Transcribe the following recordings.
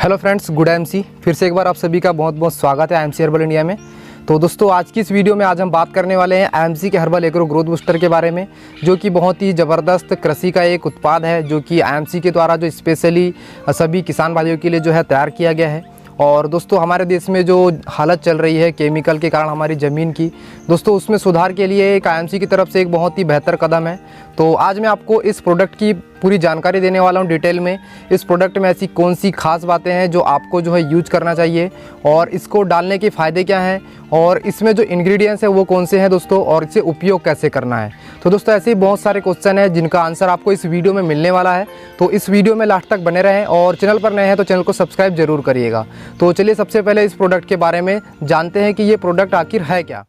Hello friends, good MC. फिर से एक बार आप सभी का बहुत बहुत स्वागत है एमसी हर्बल इंडिया में। तो दोस्तों, आज की इस वीडियो में आज हम बात करने वाले हैं एमसी के हर्बल एग्रो ग्रोथ बूस्टर के बारे में, जो कि बहुत ही ज़बरदस्त कृषि का एक उत्पाद है, जो कि एमसी के द्वारा जो स्पेशली सभी किसान भाइयों के लिए जो है तैयार किया गया है। और दोस्तों, हमारे देश में जो हालत चल रही है केमिकल के कारण हमारी ज़मीन की, दोस्तों उसमें सुधार के लिए एक एमसी की तरफ से एक बहुत ही बेहतर कदम है। तो आज मैं आपको इस प्रोडक्ट की पूरी जानकारी देने वाला हूं डिटेल में। इस प्रोडक्ट में ऐसी कौन सी खास बातें हैं जो आपको जो है यूज करना चाहिए, और इसको डालने के फ़ायदे क्या हैं, और इसमें जो इंग्रेडिएंट्स हैं वो कौन से हैं दोस्तों, और इसे उपयोग कैसे करना है। तो दोस्तों, ऐसे ही बहुत सारे क्वेश्चन हैं जिनका आंसर आपको इस वीडियो में मिलने वाला है। तो इस वीडियो में लास्ट तक बने रहें, और चैनल पर नए हैं तो चैनल को सब्सक्राइब जरूर करिएगा। तो चलिए सबसे पहले इस प्रोडक्ट के बारे में जानते हैं कि ये प्रोडक्ट आखिर है क्या।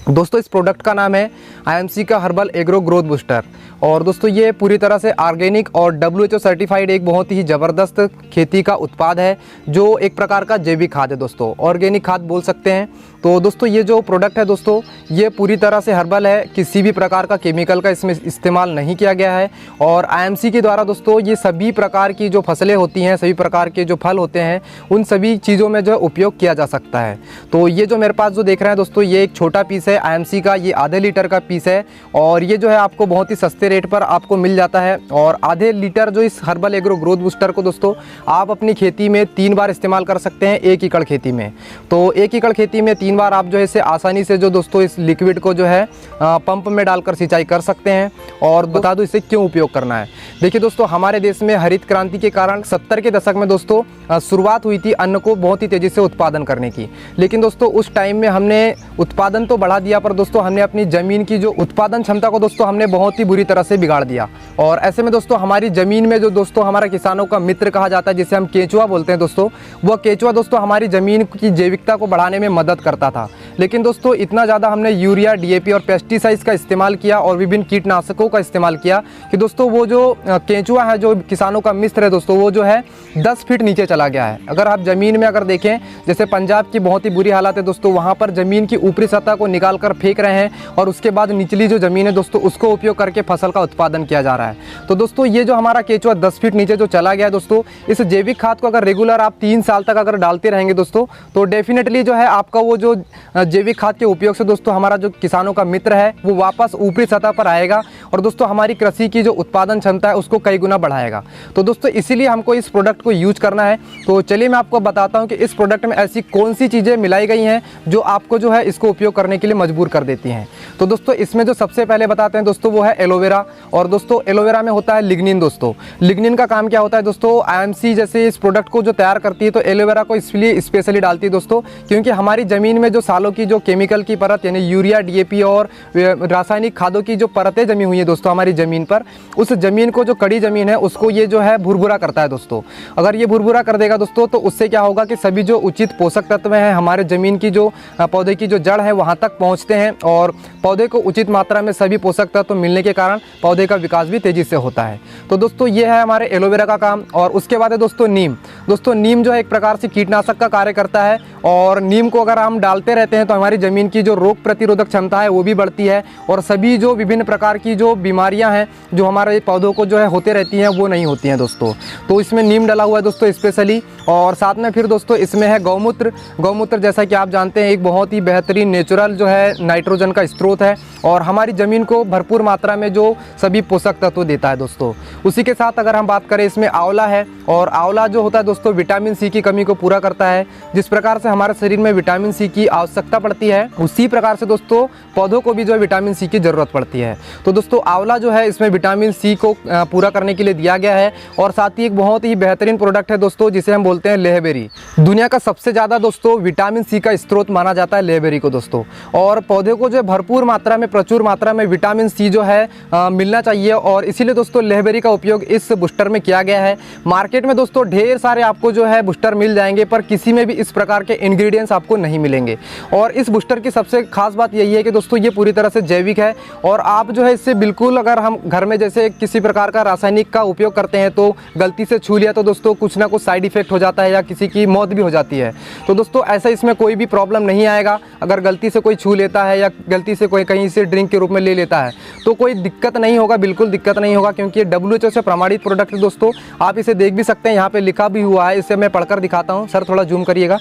दोस्तों, इस प्रोडक्ट का नाम है एमसी का हर्बल एग्रो ग्रोथ बूस्टर। और दोस्तों, ये पूरी तरह से ऑर्गेनिक और WHO सर्टिफाइड एक बहुत ही ज़बरदस्त खेती का उत्पाद है, जो एक प्रकार का जैविक खाद है दोस्तों, ऑर्गेनिक खाद बोल सकते हैं। तो दोस्तों, ये जो प्रोडक्ट है दोस्तों, ये पूरी तरह से हर्बल है, किसी भी प्रकार का केमिकल का इसमें इस्तेमाल नहीं किया गया है। और IMC के द्वारा दोस्तों ये सभी प्रकार की जो फसलें होती हैं, सभी प्रकार के जो फल होते हैं, उन सभी चीज़ों में जो उपयोग किया जा सकता है। तो ये जो मेरे पास जो देख रहे हैं दोस्तों, ये एक छोटा पीस है IMC का, ये आधे लीटर का पीस है, और ये जो है आपको बहुत ही सस्ते रेट पर आपको मिल जाता है। और आधे लीटर जो इस हर्बल एग्रो ग्रोथ बूस्टर को दोस्तों आप अपनी खेती में 3 बार इस्तेमाल कर सकते हैं, 1 एकड़ खेती में। तो 1 एकड़ खेती में 3 बार आप जो है इसे आसानी से जो दोस्तों इस लिक्विड को जो है पंप में डालकर सिंचाई कर सकते हैं। और बता दूं इसे क्यों उपयोग करना है। देखिए दोस्तों, हमारे देश में हरित क्रांति के कारण 70 के दशक में दोस्तों शुरुआत हुई थी अन्न को बहुत ही तेज़ी से उत्पादन करने की। लेकिन दोस्तों उस टाइम में हमने उत्पादन तो बढ़ा दिया, पर दोस्तों हमने अपनी ज़मीन की जो उत्पादन क्षमता को दोस्तों हमने बहुत ही बुरी तरह से बिगाड़ दिया। और ऐसे में दोस्तों हमारी ज़मीन में जो दोस्तों हमारा किसानों का मित्र कहा जाता है, जिसे हम केंचुआ बोलते हैं दोस्तों, वह केंचुआ दोस्तों हमारी ज़मीन की जैविकता को बढ़ाने में मदद करता था। लेकिन दोस्तों इतना ज़्यादा हमने यूरिया, DAP और पेस्टिसाइड्स का इस्तेमाल किया और विभिन्न कीटनाशकों का इस्तेमाल किया कि दोस्तों वो जो केंचुआ है, जो किसानों का मित्र है दोस्तों, वो जो है 10 फीट नीचे चला गया है। अगर आप ज़मीन में अगर देखें, जैसे पंजाब की बहुत ही बुरी हालत है दोस्तों, वहाँ पर ज़मीन की ऊपरी सतह को निकाल कर फेंक रहे हैं, और उसके बाद निचली जो ज़मीन है दोस्तों उसको उपयोग करके फसल का उत्पादन किया जा रहा है। तो दोस्तों ये जो हमारा केंचुआ 10 फीट नीचे जो चला गया है दोस्तों, इस जैविक खाद को अगर रेगुलर आप 3 साल तक अगर डालते रहेंगे दोस्तों, तो डेफिनेटली जो है आपका वो जो जैविक खाद के उपयोग से दोस्तों हमारा जो किसानों का मित्र है वो वापस ऊपरी सतह पर आएगा, और दोस्तों हमारी कृषि की जो उत्पादन क्षमता है उसको कई गुना बढ़ाएगा। तो दोस्तों इसीलिए हमको इस प्रोडक्ट को यूज करना है। तो चलिए मैं आपको बताता हूं कि इस प्रोडक्ट में ऐसी कौन सी चीज़ें मिलाई गई हैं जो आपको जो है इसको उपयोग करने के लिए मजबूर कर देती हैं। तो दोस्तों इसमें जो सबसे पहले बताते हैं दोस्तों वो है एलोवेरा। और दोस्तों एलोवेरा में होता है लिग्निन। दोस्तों लिग्निन का काम क्या होता है दोस्तों, IMC जैसे इस प्रोडक्ट को जो तैयार करती है तो एलोवेरा को इसलिए स्पेशली डालती है दोस्तों, क्योंकि हमारी ज़मीन में जो सालों की जो केमिकल की परत यानी यूरिया, DAP और रासायनिक खादों की जो परतें जमी हुई है दोस्तों हमारी ज़मीन पर, उस ज़मीन को जो कड़ी ज़मीन है उसको ये जो है भुरभुरा करता है दोस्तों। अगर ये भुरभुरा कर देगा दोस्तों, तो उससे क्या होगा कि सभी जो उचित पोषक तत्व हैं हमारे ज़मीन की जो पौधे की जो जड़ है वहाँ तक पहुँचते हैं, और पौधे को उचित मात्रा में सभी पोषक तत्व मिलने के कारण पौधे का विकास भी तेज़ी से होता है। तो दोस्तों ये है हमारे एलोवेरा का काम। और उसके बाद है दोस्तों नीम। दोस्तों नीम जो है एक प्रकार से कीटनाशक का कार्य करता है, और नीम को अगर हम डालते रहते हैं तो हमारी ज़मीन की जो रोग प्रतिरोधक क्षमता है वो भी बढ़ती है, और सभी जो विभिन्न प्रकार की जो बीमारियां हैं जो हमारे पौधों को जो है होते रहती हैं वो नहीं होती हैं दोस्तों। तो इसमें नीम डला हुआ है दोस्तों स्पेशली। और साथ में फिर दोस्तों इसमें है गौमूत्र। गौमूत्र जैसा कि आप जानते हैं एक बहुत ही बेहतरीन नेचुरल जो है नाइट्रोजन का स्रोत है, और हमारी ज़मीन को भरपूर मात्रा में जो सभी पोषक तत्व देता है दोस्तों। उसी के साथ अगर हम बात करें, इसमें आंवला है, और आंवला जो होता है दोस्तों विटामिन C की कमी को पूरा करता है। जिस प्रकार से हमारे शरीर में विटामिन C की आवश्यकता पड़ती है, उसी प्रकार से दोस्तों पौधों को भी जो है विटामिन C की ज़रूरत पड़ती है। तो दोस्तों आंवला जो है इसमें विटामिन C को पूरा करने के लिए दिया गया है। और साथ ही एक बहुत ही बेहतरीन प्रोडक्ट है दोस्तों जिसे हम बोलते हैं लेहबेरी। दुनिया का सबसे ज़्यादा दोस्तों विटामिन C का स्रोत माना जाता है लेहबेरी को दोस्तों। और पौधे को जो है भरपूर मात्रा में, प्रचुर मात्रा में विटामिन C जो है मिलना चाहिए, और इसीलिए दोस्तों लेहबेरी का उपयोग इस बूस्टर में किया गया है। मार्केट में दोस्तों ढेर सारे आपको जो है बूस्टर मिल जाएंगे, पर किसी में भी इस प्रकार के इंग्रेडिएंट्स आपको नहीं मिलेंगे। और इस बूस्टर की सबसे खास बात यही है कि दोस्तों ये पूरी तरह से जैविक है और आप जो है इससे बिल्कुल, अगर हम घर में जैसे किसी प्रकार का रासायनिक का उपयोग करते हैं तो गलती से छू लिया तो दोस्तों कुछ ना कुछ साइड इफेक्ट हो जाता है या किसी की मौत भी हो जाती है। तो दोस्तों ऐसा इसमें कोई भी प्रॉब्लम नहीं आएगा। अगर गलती से कोई छू लेता है या गलती से कोई कहीं से ड्रिंक के रूप में ले लेता है तो कोई दिक्कत नहीं होगा, बिल्कुल दिक्कत नहीं होगा, क्योंकि ये WHO से प्रमाणित प्रोडक्ट है दोस्तों। आप इसे देख भी सकते हैं, यहाँ पे लिखा भी हुआ है, इसे मैं पढ़कर दिखाता हूँ। सर थोड़ा जूम करिएगा।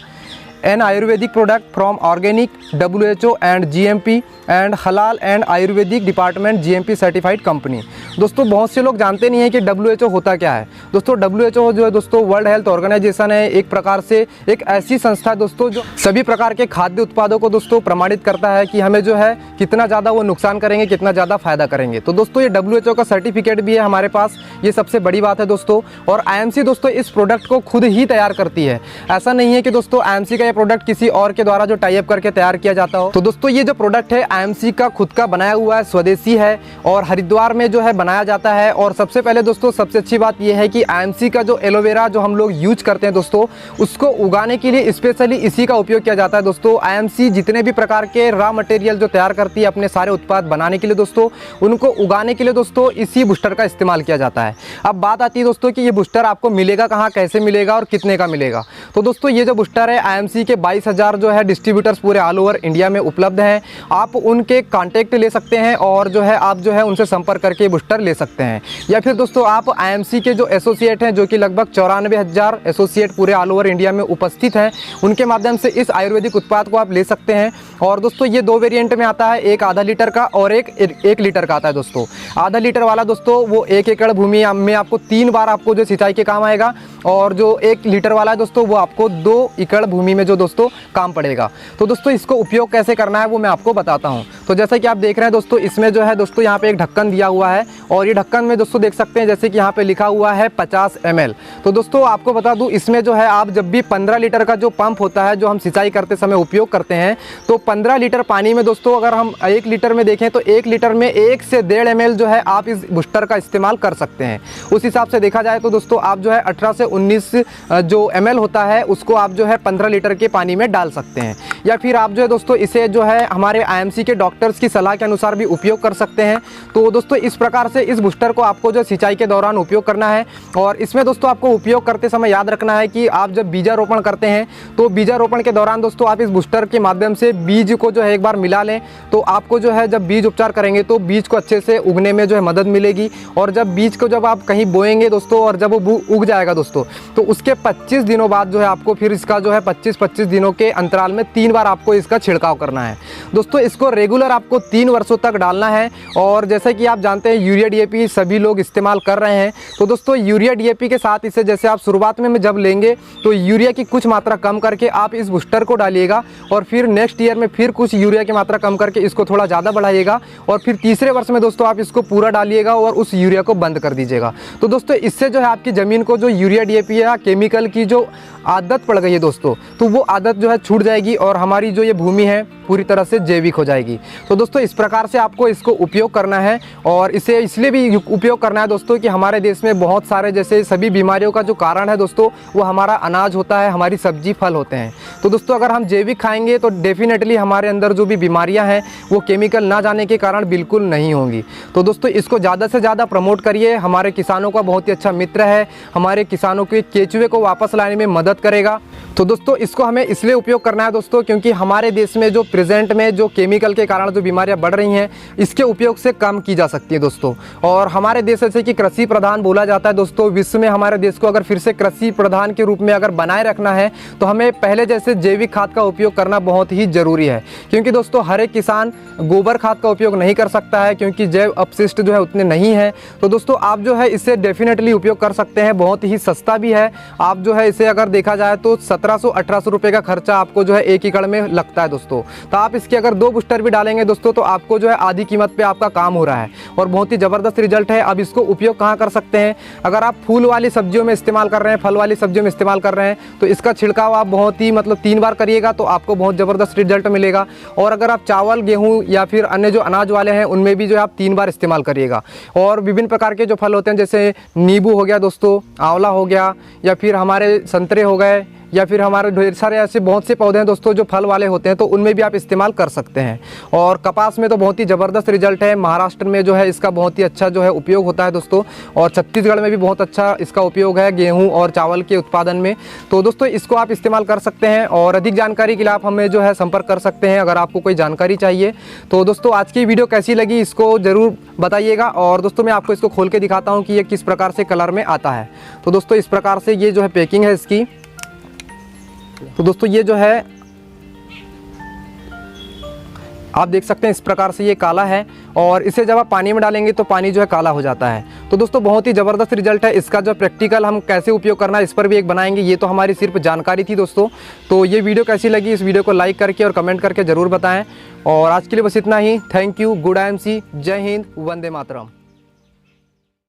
An ayurvedic product from organic WHO and GMP and halal and ayurvedic department GMP certified company. दोस्तों बहुत से लोग जानते नहीं है कि WHO होता क्या है। दोस्तों WHO जो है दोस्तों वर्ल्ड हेल्थ ऑर्गेनाइजेशन है, एक प्रकार से एक ऐसी संस्था है दोस्तों जो सभी प्रकार के खाद्य उत्पादों को दोस्तों प्रमाणित करता है कि हमें जो है कितना ज़्यादा वो नुकसान करेंगे, कितना ज़्यादा फायदा करेंगे। तो दोस्तों ये WHO का सर्टिफिकेट भी है हमारे पास, ये सबसे बड़ी बात है दोस्तों। और IMC दोस्तों इस प्रोडक्ट को खुद ही तैयार करती है, ऐसा नहीं है कि दोस्तों IMC का प्रोडक्ट किसी और के द्वारा जो टाई अप करके तैयार किया जाता हो। तो दोस्तों ये जो प्रोडक्ट है IMC का खुद का बनाया हुआ है, स्वदेशी है और हरिद्वार में जो है बनाया जाता है। और सबसे पहले दोस्तों सबसे अच्छी बात ये है कि IMC का जो एलोवेरा जो हम लोग यूज करते हैं दोस्तों, उसको उगाने के लिए स्पेशली इसी का उपयोग किया जाता है दोस्तों। IMC जितने भी प्रकार के रॉ मटेरियल जो तैयार करती है अपने सारे उत्पाद बनाने के लिए दोस्तों, उनको उगाने के लिए दोस्तों इसी बूस्टर का इस्तेमाल किया जाता है। अब बात आती है दोस्तों कि ये बूस्टर आपको मिलेगा कहाँ, कैसे मिलेगा और कितने का मिलेगा। तो दोस्तों ये जो बूस्टर है IMC के 22,000 जो है डिस्ट्रीब्यूटर्स पूरे ऑल ओवर इंडिया में उपलब्ध हैं। आप उनके कांटेक्ट ले सकते हैं और जो है आप जो है उनसे संपर्क करके बूस्टर ले सकते हैं। या फिर दोस्तों आप IMC के जो एसोसिएट हैं, जो कि लगभग 94,000 एसोसिएट पूरे ऑल ओवर इंडिया में उपस्थित हैं, उनके माध्यम से इस आयुर्वेदिक उत्पाद को आप ले सकते हैं। और दोस्तों ये 2 वेरिएंट में आता है, एक आधा लीटर का और एक 1 लीटर का आता है दोस्तों। आधा लीटर वाला दोस्तों वो 1 एकड़ भूमि में आपको 3 बार आपको जो सिंचाई के काम आएगा, और जो 1 लीटर वाला है दोस्तों वो आपको 2 एकड़ भूमि में जो दोस्तों काम पड़ेगा। तो दोस्तों इसको उपयोग कैसे करना है वो मैं आपको बताता हूं। तो जैसे कि आप देख रहे हैं दोस्तों, इसमें जो है दोस्तों यहाँ पे एक ढक्कन दिया हुआ है और ये ढक्कन में दोस्तों देख सकते हैं जैसे कि यहाँ पे लिखा हुआ है 50 ml। तो दोस्तों आपको बता दूं, इसमें जो है आप जब भी 15 लीटर का जो पंप होता है जो हम सिंचाई करते समय उपयोग करते हैं, तो 15 लीटर पानी में दोस्तों अगर हम 1 लीटर में देखें तो 1 लीटर में 1 से 1.5 ml जो है आप इस बूस्टर का इस्तेमाल कर सकते हैं। उस हिसाब से देखा जाए तो दोस्तों आप जो है 18 से 19 जो ml होता है उसको आप जो है 15 लीटर के पानी में डाल सकते हैं। या फिर आप जो है दोस्तों इसे जो है हमारे IMC के डॉक्टर्स की सलाह के अनुसार भी उपयोग कर सकते हैं। तो दोस्तों इस प्रकार से इस बूस्टर को आपको जो सिंचाई के दौरान उपयोग करना है। और इसमें दोस्तों आपको उपयोग करते समय याद रखना है कि आप जब बीजारोपण करते हैं तो बीजारोपण के दौरान दोस्तों आप इस बूस्टर के माध्यम से बीज को जो है एक बार मिला लें, तो आपको जो है जब बीज उपचार करेंगे तो बीज को अच्छे से उगने में जो है मदद मिलेगी। और जब बीज को जब आप कहीं बोएंगे दोस्तों और जब वो उग जाएगा दोस्तों, तो उसके 25 दिनों बाद जो है आपको फिर इसका जो है 25-25 दिनों के अंतराल में 3 बार आपको इसका छिड़काव करना है दोस्तों। इसको रेगुलर आपको 3 वर्षों तक डालना है। और जैसे कि आप जानते हैं यूरिया DAP सभी लोग इस्तेमाल कर रहे हैं, तो दोस्तों यूरिया DAP के साथ इसे जैसे आप शुरुआत में जब लेंगे तो यूरिया की कुछ मात्रा कम करके आप इस बूस्टर को डालिएगा, और फिर नेक्स्ट ईयर में फिर कुछ यूरिया की मात्रा कम करके इसको थोड़ा ज़्यादा बढ़ाइएगा, और फिर तीसरे वर्ष में दोस्तों आप इसको पूरा डालिएगा और उस यूरिया को बंद कर दीजिएगा। तो दोस्तों इससे जो है आपकी ज़मीन को जो यूरिया DAP या केमिकल की जो आदत पड़ गई है दोस्तों, तो वो आदत जो है छूट जाएगी और हमारी जो ये भूमि है पूरी तरह से जैविक हो जाएगी। तो दोस्तों इस प्रकार से आपको इसको उपयोग करना है। और इसे इसलिए भी उपयोग करना है दोस्तों कि हमारे देश में बहुत सारे जैसे सभी बीमारियों का जो कारण है दोस्तों वो हमारा अनाज होता है, हमारी सब्जी फल होते हैं। तो दोस्तों अगर हम जैविक खाएंगे तो डेफिनेटली हमारे अंदर जो भी बीमारियां हैं वो केमिकल ना जाने के कारण बिल्कुल नहीं होंगी। तो दोस्तों इसको ज़्यादा से ज़्यादा प्रमोट करिए। हमारे किसानों का बहुत ही अच्छा मित्र है, हमारे किसानों के केचुए को वापस लाने में मदद करेगा। तो दोस्तों इसको हमें इसलिए उपयोग करना है दोस्तों क्योंकि हमारे देश में जो प्रेजेंट में जो केमिकल के कारण जो बीमारियां बढ़ रही हैं, इसके उपयोग से कम की जा सकती है दोस्तों। और हमारे देश जैसे कि कृषि प्रधान बोला जाता है दोस्तों, विश्व में हमारे देश को अगर फिर से कृषि प्रधान के रूप में अगर बनाए रखना है तो हमें पहले जैसे जैविक खाद का उपयोग करना बहुत ही ज़रूरी है। क्योंकि दोस्तों हर एक किसान गोबर खाद का उपयोग नहीं कर सकता है क्योंकि जैव अपशिष्ट जो है उतने नहीं है। तो दोस्तों आप जो है इससे डेफिनेटली उपयोग कर सकते हैं, बहुत ही सस्ता भी है। आप जो है इसे अगर देखा जाए तो 1700-1800 रुपये का खर्चा आपको जो है 1 एकड़ में लगता है दोस्तों। तो आप इसके अगर 2 बूस्टर भी डालेंगे दोस्तों तो आपको जो है आधी कीमत पे आपका काम हो रहा है और बहुत ही ज़बरदस्त रिजल्ट है। अब इसको उपयोग कहाँ कर सकते हैं, अगर आप फूल वाली सब्जियों में इस्तेमाल कर रहे हैं, फल वाली सब्जियों में इस्तेमाल कर रहे हैं, तो इसका छिड़काव आप बहुत ही 3 बार करिएगा तो आपको बहुत ज़बरदस्त रिजल्ट मिलेगा। और अगर आप चावल, गेहूँ या फिर अन्य जो अनाज वाले हैं उनमें भी जो है आप 3 बार इस्तेमाल करिएगा। और विभिन्न प्रकार के जो फल होते हैं जैसे नींबू हो गया दोस्तों, आंवला हो गया, या फिर हमारे संतरे हो गए, या फिर हमारे ढेर सारे ऐसे बहुत से पौधे हैं दोस्तों जो फल वाले होते हैं, तो उनमें भी आप इस्तेमाल कर सकते हैं। और कपास में तो बहुत ही ज़बरदस्त रिजल्ट है। महाराष्ट्र में जो है इसका बहुत ही अच्छा जो है उपयोग होता है दोस्तों, और छत्तीसगढ़ में भी बहुत अच्छा इसका उपयोग है गेहूँ और चावल के उत्पादन में। तो दोस्तों इसको आप इस्तेमाल कर सकते हैं, और अधिक जानकारी के लिए आप हमें जो है संपर्क कर सकते हैं अगर आपको कोई जानकारी चाहिए। तो दोस्तों आज की वीडियो कैसी लगी इसको ज़रूर बताइएगा। और दोस्तों मैं आपको इसको खोल के दिखाता हूँ कि ये किस प्रकार से कलर में आता है। तो दोस्तों इस प्रकार से ये जो है पैकिंग है इसकी। तो दोस्तों ये जो है आप देख सकते हैं इस प्रकार से ये काला है, और इसे जब आप पानी में डालेंगे तो पानी जो है काला हो जाता है। तो दोस्तों बहुत ही ज़बरदस्त रिजल्ट है इसका। जो प्रैक्टिकल हम कैसे उपयोग करना है इस पर भी एक बनाएंगे। ये तो हमारी सिर्फ जानकारी थी दोस्तों। तो ये वीडियो कैसी लगी, इस वीडियो को लाइक करके और कमेंट करके ज़रूर बताएं। और आज के लिए बस इतना ही। थैंक यू, गुड IMC, जय हिंद, वंदे मातरम।